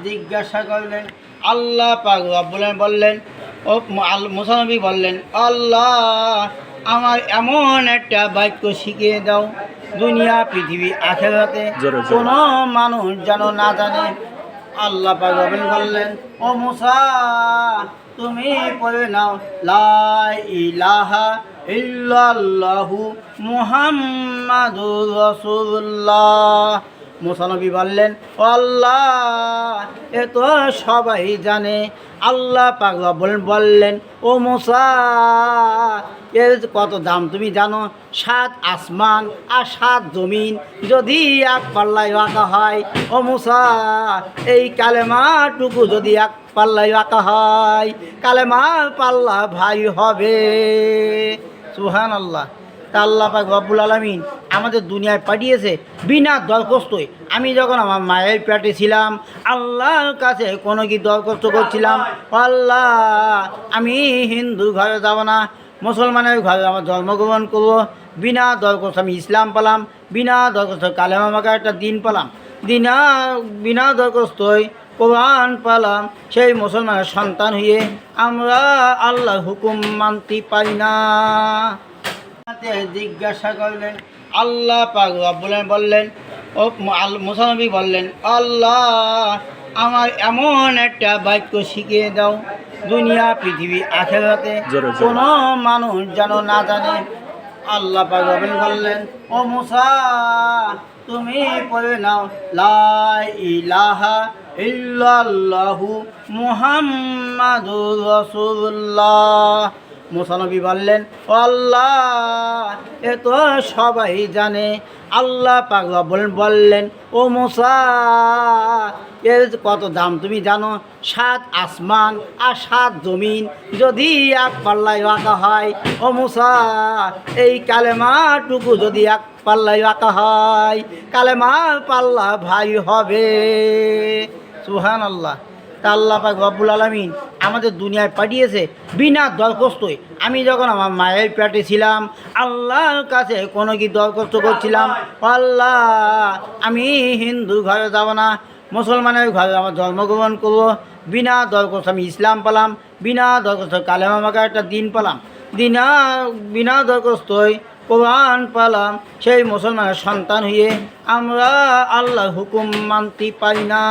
জিজ্ঞাসা করলেন, আল্লাহ পাক রব্বুল বললেন, ও মুসা নবী বললেন, আল্লাহ আমার এমন একটা বাক্য শিখিয়ে দাও দুনিয়া পৃথিবী আখিরাতে কোনো মানুষ যেন না জানে। আল্লাহ পাক রব্বুল বললেন, ও মুসা তুমি পড়ে নাও, লা ইলাহা ইল্লাল্লাহু মুহাম্মাদুর রাসূলুল্লাহ। মুসা নবী বললেন, ও আল্লাহ এ তো সবাই জানে। আল্লাহ পাক রব্বুল বললেন, ও মুসা এর কত দাম তুমি জানো? 7 আসমান আর 7 জমিন যদি এক পাল্লায় রাখা হয়, ও মুসা এই কালেমাটুকু যদি এক পাল্লায় রাখা হয়, কালেমার পাল্লা ভাই হবে। সুবহানাল্লাহ। তা আল্লাহ পাক রব্বুল আলামিন আমাদের দুনিয়ায় পাঠিয়েছে বিনা দরখাস্তই। আমি যখন আমার মায়ের পেটে ছিলাম আল্লাহর কাছে কোনো কি দরখাস্ত করছিলাম, আল্লাহ আমি হিন্দু ঘরে যাব না, মুসলমানের ঘরে আমার জন্মগ্রহণ করবো। বিনা দরখাস্ত আমি ইসলাম পেলাম, বিনা দরখাস্ত কালেমা মাকে একটা দিন পেলাম, বিনা দরখাস্তই কোরআন পেলাম। সেই মুসলমানের সন্তান হয়ে আমরা আল্লাহর হুকুম মানতে পারি না। জিজ্ঞাসা করলেন, আল্লাহ পাক রব্বুল বললেন, ও মুসা নবী বললেন, আল্লাহ আমার এমন একটা বাক্য শিখিয়ে দাও দুনিয়া পৃথিবী আখিরাতে কোনো মানুষ যেন না জানে। আল্লাহ পাক রব্বুল বললেন, ও মুসা তুমি পড়ে নাও, লা ইলাহা ইল্লাল্লাহু মুহাম্মাদুর রাসূলুল্লাহ। মুসা নবী বললেন, ও আল্লাহ এ তো সবাই জানে। আল্লাহ পাক রব্বুল বললেন, ও মুসা এর কত দাম তুমি জানো? 7 আসমান আর 7 জমিন যদি এক পাল্লায় রাখা হয়, ও মুসা এই কালেমাটুকু যদি এক পাল্লায় রাখা হয়, কালেমার পাল্লা ভাই হবে। সুবহানাল্লাহ। তা আল্লাহ পাক রব্বুল আলামিন আমাদের দুনিয়ায় পাঠিয়েছে বিনা দরখাস্তই। আমি যখন আমার মায়ের পেটে ছিলাম আল্লাহর কাছে কোনো কি দরখাস্ত করছিলাম, আল্লাহ আমি হিন্দু ঘরে যাব না, মুসলমানের ঘরে আমার জন্মগ্রহণ করবো। বিনা দরখাস্ত আমি ইসলাম পেলাম, বিনা দরখাস্ত কালেমা মাকে একটা দিন পেলাম, বিনা দরখাস্তই কোরআন পেলাম। সেই মুসলমানের সন্তান হয়ে আমরা আল্লাহর হুকুম মানতে পারি না।